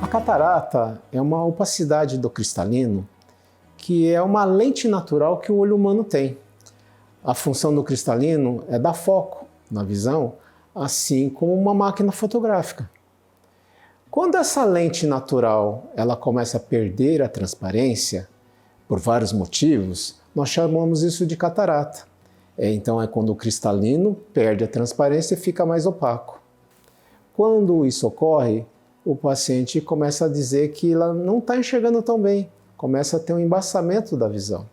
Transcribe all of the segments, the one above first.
A catarata é uma opacidade do cristalino que é uma lente natural que o olho humano tem. A função do cristalino é dar foco na visão, assim como uma máquina fotográfica. Quando essa lente natural ela começa a perder a transparência, por vários motivos, nós chamamos isso de catarata. Então é quando o cristalino perde a transparência e fica mais opaco. Quando isso ocorre, o paciente começa a dizer que ela não está enxergando tão bem, começa a ter um embaçamento da visão.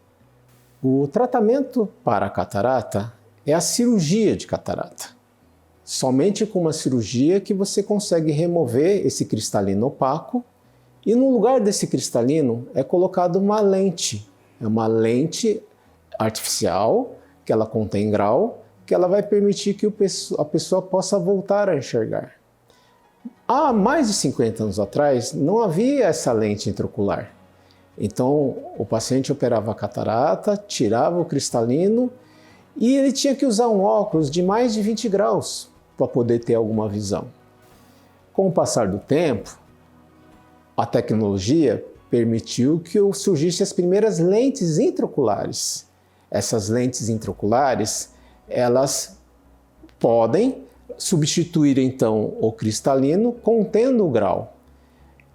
O tratamento para a catarata é a cirurgia de catarata. Somente com uma cirurgia que você consegue remover esse cristalino opaco e no lugar desse cristalino é colocada uma lente. É uma lente artificial que ela contém grau, que ela vai permitir que a pessoa possa voltar a enxergar. Há mais de 50 anos atrás não havia essa lente intraocular. Então o paciente operava a catarata, tirava o cristalino e ele tinha que usar um óculos de mais de 20 graus para poder ter alguma visão. Com o passar do tempo, a tecnologia permitiu que surgissem as primeiras lentes intraoculares. Essas lentes intraoculares, elas podem substituir então o cristalino contendo o grau.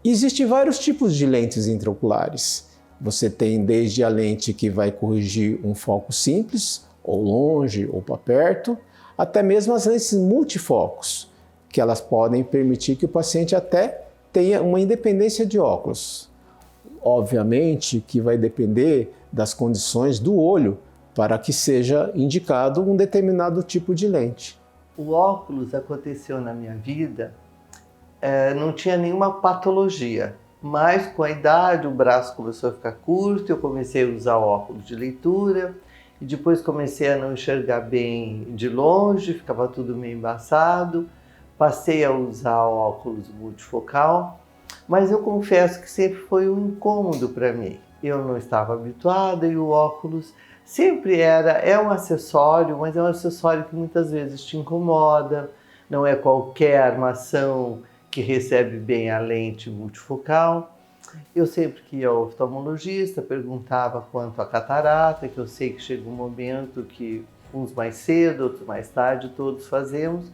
Existem vários tipos de lentes intraoculares. Você tem desde a lente que vai corrigir um foco simples, ou longe, ou para perto, até mesmo as lentes multifocos, que elas podem permitir que o paciente até tenha uma independência de óculos. Obviamente que vai depender das condições do olho para que seja indicado um determinado tipo de lente. O óculos aconteceu na minha vida, não tinha nenhuma patologia, mas com a idade o braço começou a ficar curto, eu comecei a usar óculos de leitura e depois comecei a não enxergar bem de longe, ficava tudo meio embaçado, passei a usar óculos multifocal, mas eu confesso que sempre foi um incômodo para mim. Eu não estava habituada e o óculos sempre é um acessório, mas é um acessório que muitas vezes te incomoda, não é qualquer armação que recebe bem a lente multifocal. Eu sempre que ia ao oftalmologista perguntava quanto à catarata, que eu sei que chega um momento que uns mais cedo, outros mais tarde, todos fazemos.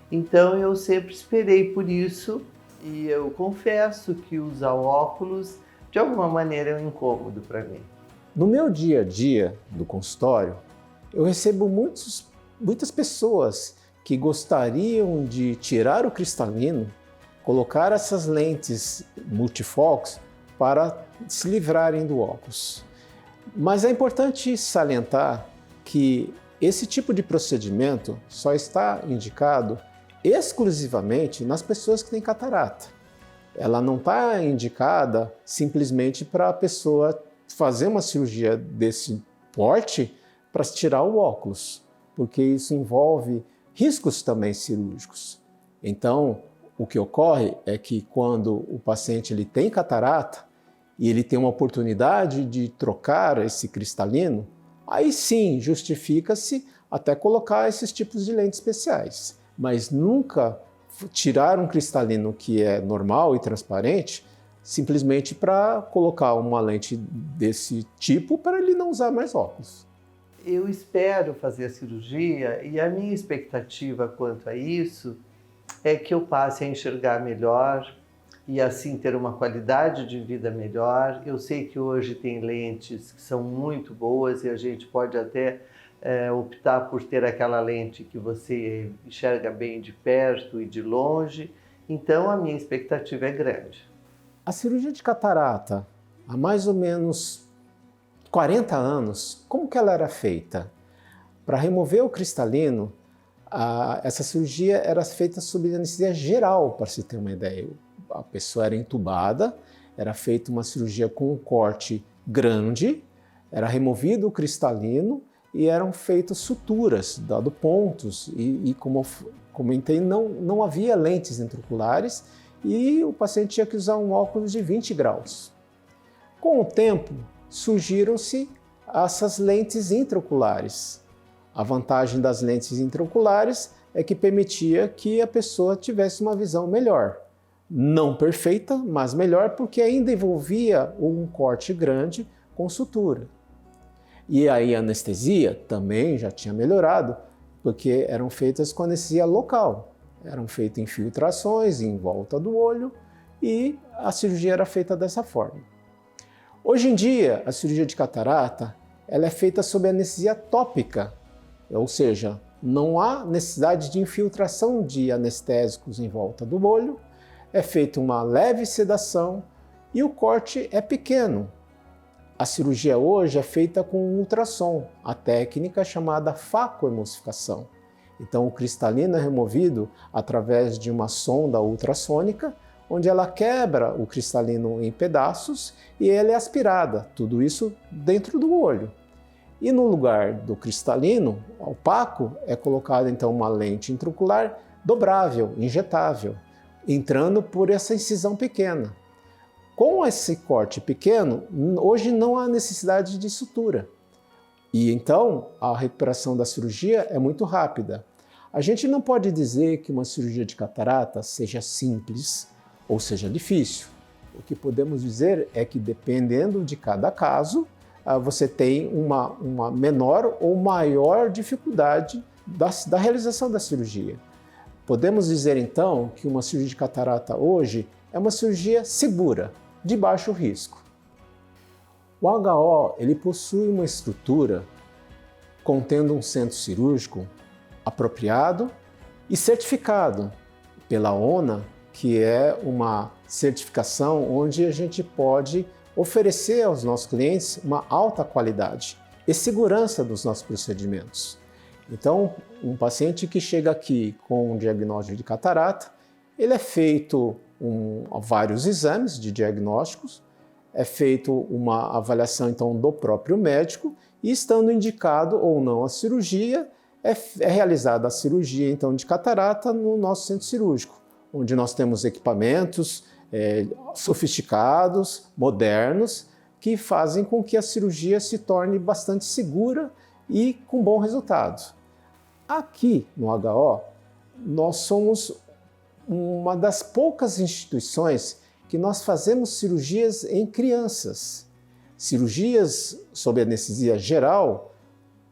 Então eu sempre esperei por isso e eu confesso que usar óculos de alguma maneira é um incômodo para mim. No meu dia a dia do consultório, eu recebo muitas pessoas que gostariam de tirar o cristalino, colocar essas lentes multifocos para se livrarem do óculos. Mas é importante salientar que esse tipo de procedimento só está indicado exclusivamente nas pessoas que têm catarata. Ela não está indicada simplesmente para a pessoa fazer uma cirurgia desse porte para tirar o óculos, porque isso envolve riscos também cirúrgicos. Então, o que ocorre é que quando o paciente ele tem catarata e ele tem uma oportunidade de trocar esse cristalino, aí sim justifica-se até colocar esses tipos de lentes especiais. Mas nunca tirar um cristalino que é normal e transparente simplesmente para colocar uma lente desse tipo para ele não usar mais óculos. Eu espero fazer a cirurgia e a minha expectativa quanto a isso é que eu passe a enxergar melhor e assim ter uma qualidade de vida melhor. Eu sei que hoje tem lentes que são muito boas e a gente pode até optar por ter aquela lente que você enxerga bem de perto e de longe. Então a minha expectativa é grande. A cirurgia de catarata, há mais ou menos 40 anos, como que ela era feita? Para remover o cristalino, essa cirurgia era feita sob anestesia geral, para se ter uma ideia. A pessoa era entubada, era feita uma cirurgia com um corte grande, era removido o cristalino e eram feitas suturas, dado pontos, e como eu comentei, não havia lentes intraoculares e o paciente tinha que usar um óculos de 20 graus. Com o tempo, surgiram-se essas lentes intraoculares. A vantagem das lentes intraoculares é que permitia que a pessoa tivesse uma visão melhor. não perfeita, mas melhor porque ainda envolvia um corte grande com sutura. E aí a anestesia também já tinha melhorado, porque eram feitas com anestesia local. Eram feitas infiltrações em volta do olho e a cirurgia era feita dessa forma. Hoje em dia, a cirurgia de catarata ela é feita sob anestesia tópica, ou seja, não há necessidade de infiltração de anestésicos em volta do olho, é feita uma leve sedação e o corte é pequeno. A cirurgia hoje é feita com ultrassom, a técnica chamada facoemulsificação. Então o cristalino é removido através de uma sonda ultrassônica, onde ela quebra o cristalino em pedaços e ele é aspirada, tudo isso dentro do olho. E no lugar do cristalino opaco é colocada então uma lente intraocular dobrável, injetável, entrando por essa incisão pequena. Com esse corte pequeno, hoje não há necessidade de sutura. E então a recuperação da cirurgia é muito rápida. A gente não pode dizer que uma cirurgia de catarata seja simples ou seja difícil. O que podemos dizer é que dependendo de cada caso, você tem uma menor ou maior dificuldade da realização da cirurgia. Podemos dizer então que uma cirurgia de catarata hoje é uma cirurgia segura, de baixo risco. O HO ele possui uma estrutura contendo um centro cirúrgico apropriado e certificado pela ONA, que é uma certificação onde a gente pode oferecer aos nossos clientes uma alta qualidade e segurança dos nossos procedimentos. Então, um paciente que chega aqui com um diagnóstico de catarata, ele é feito vários exames de diagnósticos, é feito uma avaliação então do próprio médico e estando indicado ou não a cirurgia, é realizada a cirurgia então de catarata no nosso centro cirúrgico, onde nós temos equipamentos sofisticados, modernos, que fazem com que a cirurgia se torne bastante segura e com bom resultado. Aqui no HO, nós somos uma das poucas instituições que nós fazemos cirurgias em crianças. Cirurgias sob anestesia geral,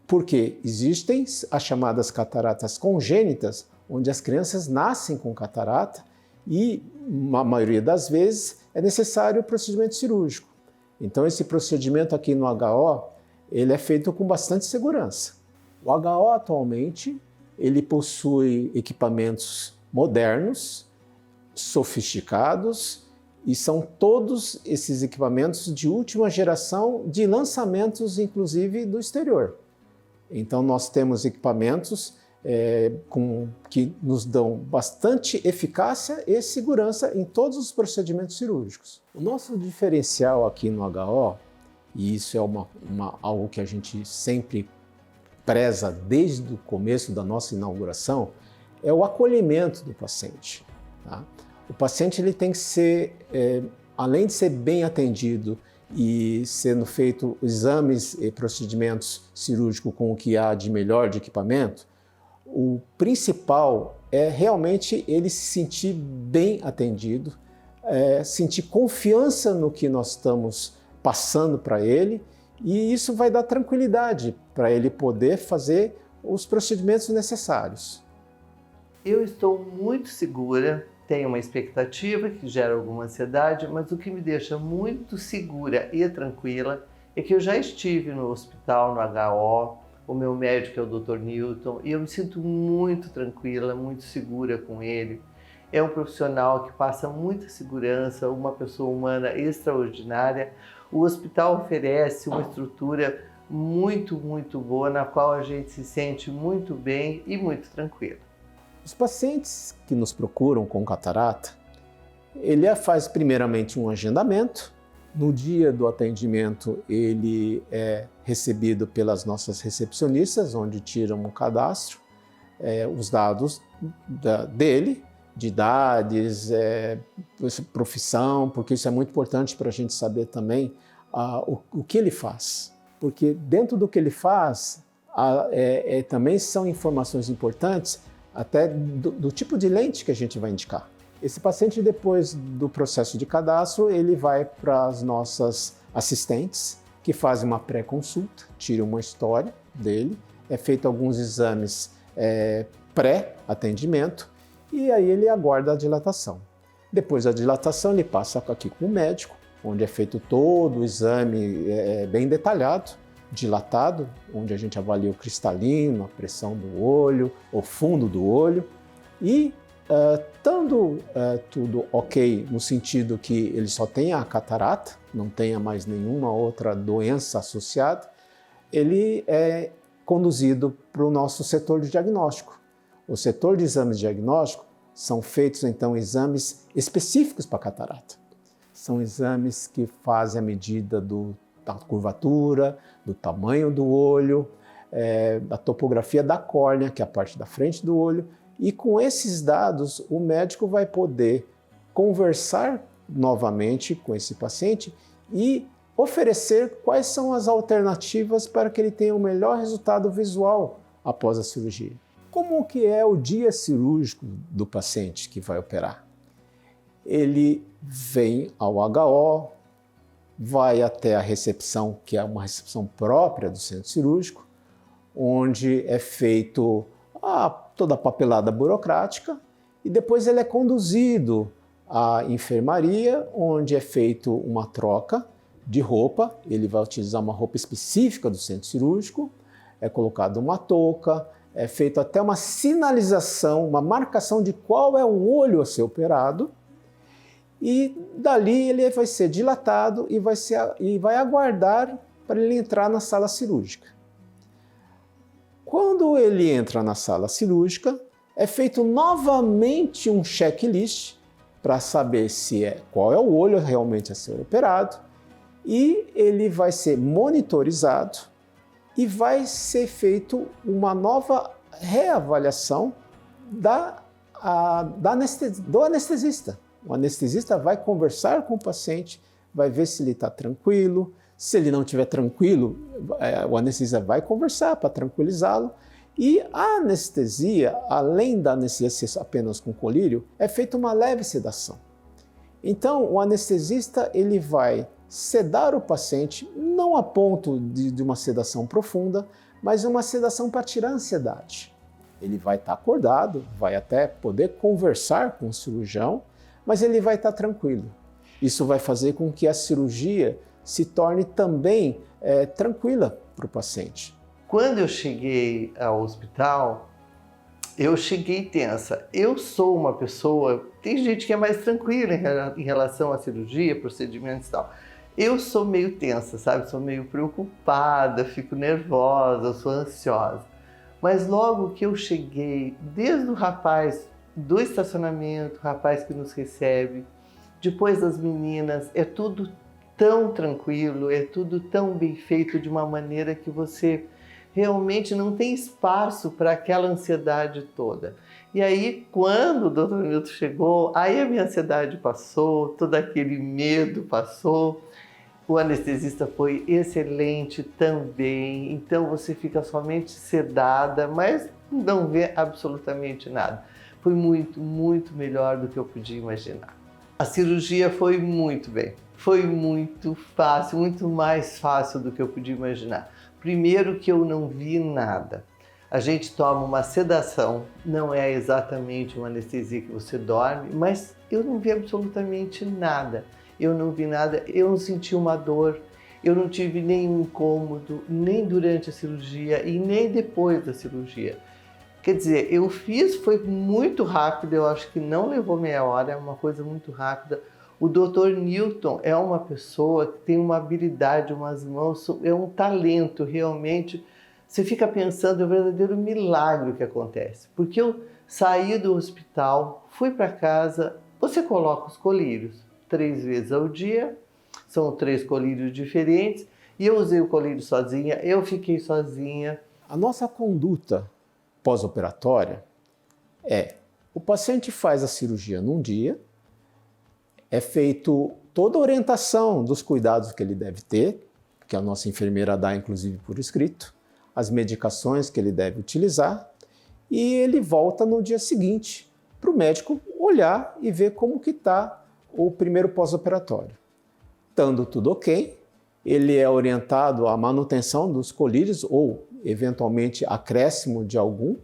porque existem as chamadas cataratas congênitas, onde as crianças nascem com catarata e, na maioria das vezes, é necessário o procedimento cirúrgico. Então, esse procedimento aqui no HO, ele é feito com bastante segurança. O HO, atualmente, ele possui equipamentos modernos, sofisticados, e são todos esses equipamentos de última geração de lançamentos, inclusive, do exterior. Então, nós temos equipamentos que nos dão bastante eficácia e segurança em todos os procedimentos cirúrgicos. O nosso diferencial aqui no HO, e isso é algo que a gente sempre preza desde o começo da nossa inauguração, é o acolhimento do paciente. Tá? O paciente ele tem que ser, além de ser bem atendido e sendo feito exames e procedimentos cirúrgicos com o que há de melhor de equipamento, o principal é realmente ele se sentir bem atendido, sentir confiança no que nós estamos passando para ele, e isso vai dar tranquilidade para ele poder fazer os procedimentos necessários. Eu estou muito segura, tenho uma expectativa que gera alguma ansiedade, mas o que me deixa muito segura e tranquila é que eu já estive no hospital, no HO, o meu médico é o Dr. Newton, e eu me sinto muito tranquila, muito segura com ele. É um profissional que passa muita segurança, uma pessoa humana extraordinária. O hospital oferece uma estrutura muito, muito boa, na qual a gente se sente muito bem e muito tranquilo. Os pacientes que nos procuram com catarata, ele faz primeiramente um agendamento. No dia do atendimento, ele é recebido pelas nossas recepcionistas, onde tiram um cadastro, os dados dele, de idades, profissão, porque isso é muito importante para a gente saber também o que ele faz. Porque dentro do que ele faz, também são informações importantes até do tipo de lente que a gente vai indicar. Esse paciente, depois do processo de cadastro, ele vai para as nossas assistentes, que fazem uma pré-consulta, tiram uma história dele, é feito alguns exames pré-atendimento e aí ele aguarda a dilatação. Depois da dilatação, ele passa aqui com o médico, onde é feito todo o exame bem detalhado, dilatado, onde a gente avalia o cristalino, a pressão do olho, o fundo do olho e estando tudo ok, no sentido que ele só tenha a catarata, não tenha mais nenhuma outra doença associada, ele é conduzido para o nosso setor de diagnóstico. O setor de exames de diagnóstico são feitos, então, exames específicos para catarata. São exames que fazem a medida da curvatura, do tamanho do olho, da topografia da córnea, que é a parte da frente do olho, e com esses dados, o médico vai poder conversar novamente com esse paciente e oferecer quais são as alternativas para que ele tenha o melhor resultado visual após a cirurgia. Como que é o dia cirúrgico do paciente que vai operar? Ele vem ao HO, vai até a recepção, que é uma recepção própria do centro cirúrgico, onde é feito toda a papelada burocrática e depois ele é conduzido à enfermaria, onde é feito uma troca de roupa. Ele vai utilizar uma roupa específica do centro cirúrgico, é colocada uma touca, é feito até uma sinalização, uma marcação de qual é o olho a ser operado e dali ele vai ser dilatado e vai aguardar para ele entrar na sala cirúrgica. Quando ele entra na sala cirúrgica, é feito novamente um checklist para saber qual é o olho realmente a ser operado e ele vai ser monitorizado e vai ser feito uma nova reavaliação do anestesista. O anestesista vai conversar com o paciente, vai ver se ele está tranquilo. Se ele não estiver tranquilo, o anestesista vai conversar para tranquilizá-lo. E a anestesia, além da anestesia apenas com colírio, é feita uma leve sedação. Então, o anestesista ele vai sedar o paciente, não a ponto de uma sedação profunda, mas uma sedação para tirar a ansiedade. Ele vai estar acordado, vai até poder conversar com o cirurgião, mas ele vai estar tranquilo. Isso vai fazer com que a cirurgia se torne também tranquila para o paciente. Quando eu cheguei ao hospital, eu cheguei tensa. Eu sou uma pessoa, tem gente que é mais tranquila em relação à cirurgia, procedimentos e tal. Eu sou meio tensa, sabe? Sou meio preocupada, fico nervosa, sou ansiosa. Mas logo que eu cheguei, desde o rapaz do estacionamento, o rapaz que nos recebe, depois das meninas, é tudo tão tranquilo, é tudo tão bem feito de uma maneira que você realmente não tem espaço para aquela ansiedade toda. E aí, quando o Dr. Milton chegou, aí a minha ansiedade passou, todo aquele medo passou. O anestesista foi excelente também, então você fica somente sedada, mas não vê absolutamente nada. Foi muito, muito melhor do que eu podia imaginar. A cirurgia foi muito bem, foi muito fácil, muito mais fácil do que eu podia imaginar. Primeiro que eu não vi nada. A gente toma uma sedação, não é exatamente uma anestesia que você dorme, mas eu não vi absolutamente nada. Eu não vi nada, eu não senti uma dor, eu não tive nenhum incômodo, nem durante a cirurgia e nem depois da cirurgia. Quer dizer, eu fiz, foi muito rápido, eu acho que não levou meia hora, é uma coisa muito rápida. O Dr. Newton é uma pessoa que tem uma habilidade, umas mãos, é um talento realmente. Você fica pensando, é um verdadeiro milagre que acontece. Porque eu saí do hospital, fui para casa, você coloca os colírios 3 vezes ao dia, são 3 colírios diferentes, e eu usei o colírio sozinha, eu fiquei sozinha. A nossa conduta pós-operatória o paciente faz a cirurgia num dia, é feito toda a orientação dos cuidados que ele deve ter, que a nossa enfermeira dá inclusive por escrito, as medicações que ele deve utilizar, e ele volta no dia seguinte para o médico olhar e ver como que está o primeiro pós-operatório. Estando tudo ok, ele é orientado à manutenção dos colírios ou, eventualmente, acréscimo de algum,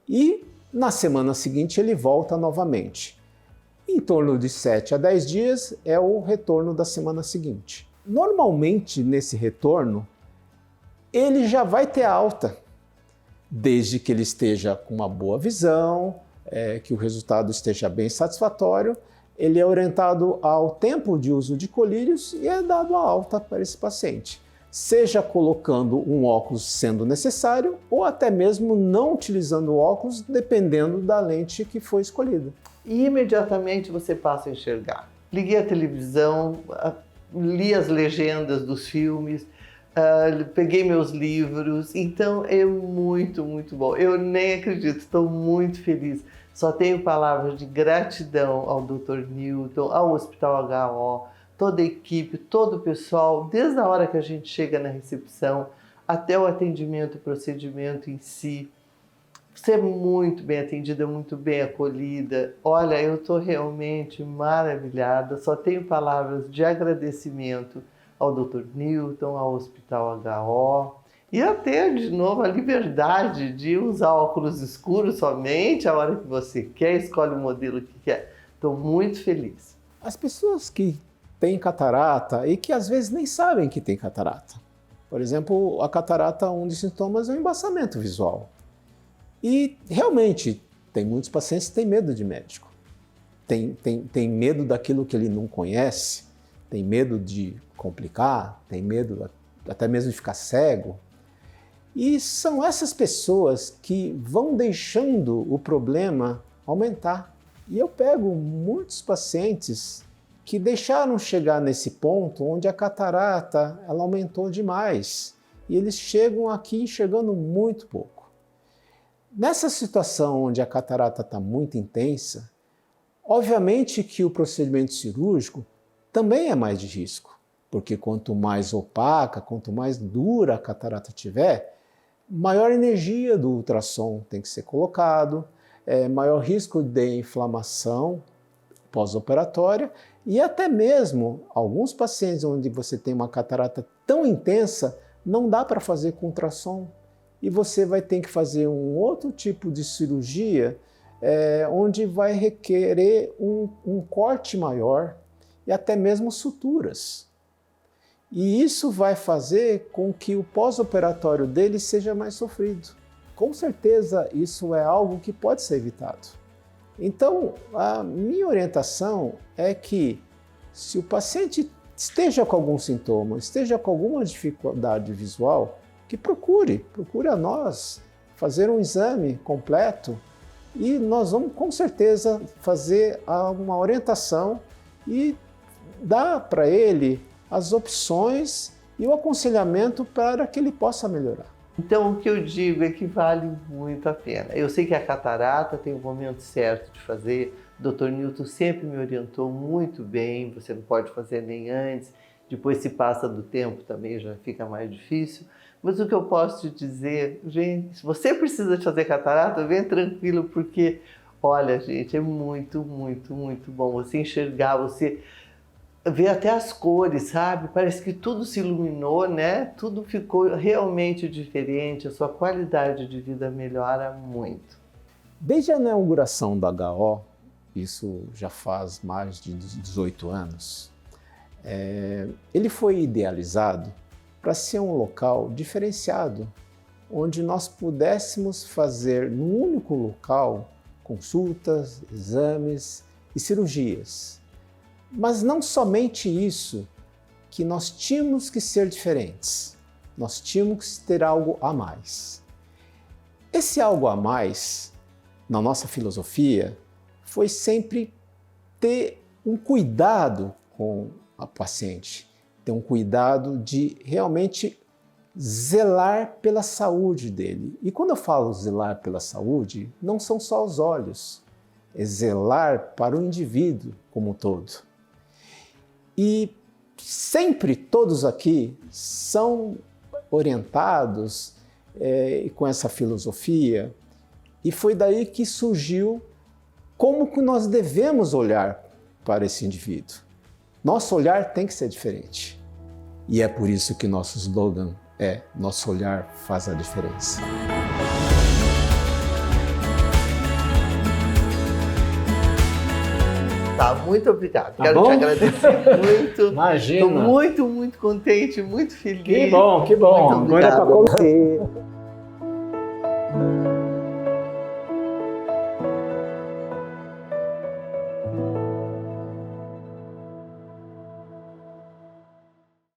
e na semana seguinte ele volta novamente. Em torno de 7 a 10 dias é o retorno da semana seguinte. Normalmente, nesse retorno, ele já vai ter alta, desde que ele esteja com uma boa visão, que o resultado esteja bem satisfatório. Ele é orientado ao tempo de uso de colírios e é dado a alta para esse paciente, seja colocando um óculos sendo necessário ou até mesmo não utilizando o óculos, dependendo da lente que foi escolhida. E imediatamente você passa a enxergar. Liguei a televisão, li as legendas dos filmes, peguei meus livros, então é muito, muito bom. Eu nem acredito, estou muito feliz. Só tenho palavras de gratidão ao Dr. Newton, ao Hospital HO, toda a equipe, todo o pessoal, desde a hora que a gente chega na recepção até o atendimento, o procedimento em si. Você é muito bem atendida, muito bem acolhida. Olha, eu estou realmente maravilhada. Só tenho palavras de agradecimento ao Dr. Newton, ao Hospital HO. E até, de novo, a liberdade de usar óculos escuros somente a hora que você quer, escolhe o modelo que quer. Estou muito feliz. As pessoas que têm catarata e que às vezes nem sabem que tem catarata. Por exemplo, a catarata, um dos sintomas é o embaçamento visual. E realmente, tem muitos pacientes que têm medo de médico. Tem medo daquilo que ele não conhece, tem medo de complicar, tem medo até mesmo de ficar cego. E são essas pessoas que vão deixando o problema aumentar. E eu pego muitos pacientes que deixaram chegar nesse ponto onde a catarata ela aumentou demais. E eles chegam aqui enxergando muito pouco. Nessa situação onde a catarata está muito intensa, obviamente que o procedimento cirúrgico também é mais de risco, porque quanto mais opaca, quanto mais dura a catarata tiver, maior energia do ultrassom tem que ser colocado, maior risco de inflamação pós-operatória e até mesmo alguns pacientes onde você tem uma catarata tão intensa, não dá para fazer com ultrassom e você vai ter que fazer um outro tipo de cirurgia onde vai requerer um corte maior e até mesmo suturas. E isso vai fazer com que o pós-operatório dele seja mais sofrido. Com certeza isso é algo que pode ser evitado. Então, a minha orientação é que se o paciente esteja com algum sintoma, esteja com alguma dificuldade visual, que procure a nós fazer um exame completo e nós vamos com certeza fazer uma orientação e dar para ele as opções e o aconselhamento para que ele possa melhorar. Então, o que eu digo é que vale muito a pena. Eu sei que a catarata tem o momento certo de fazer. O Dr. Newton sempre me orientou muito bem. Você não pode fazer nem antes. Depois, se passa do tempo, também já fica mais difícil. Mas o que eu posso te dizer, gente, se você precisa de fazer catarata, vem tranquilo, porque, olha, gente, é muito, muito, muito bom você enxergar, você ver até as cores, sabe? Parece que tudo se iluminou, né? Tudo ficou realmente diferente, a sua qualidade de vida melhora muito. Desde a inauguração da HO, isso já faz mais de 18 anos, ele foi idealizado para ser um local diferenciado, onde nós pudéssemos fazer num único local consultas, exames e cirurgias. Mas não somente isso, que nós tínhamos que ser diferentes, nós tínhamos que ter algo a mais. Esse algo a mais, na nossa filosofia, foi sempre ter um cuidado com a paciente, ter um cuidado de realmente zelar pela saúde dele. E quando eu falo zelar pela saúde, não são só os olhos, é zelar para o indivíduo como um todo. E sempre todos aqui são orientados com essa filosofia e foi daí que surgiu como que nós devemos olhar para esse indivíduo. Nosso olhar tem que ser diferente. E é por isso que nosso slogan é: nosso olhar faz a diferença. Tá, muito obrigado. Tá Quero bom? te agradecer muito. Imagina. Estou muito, muito contente, muito feliz. Que bom, que bom. Muito obrigada. Agora é para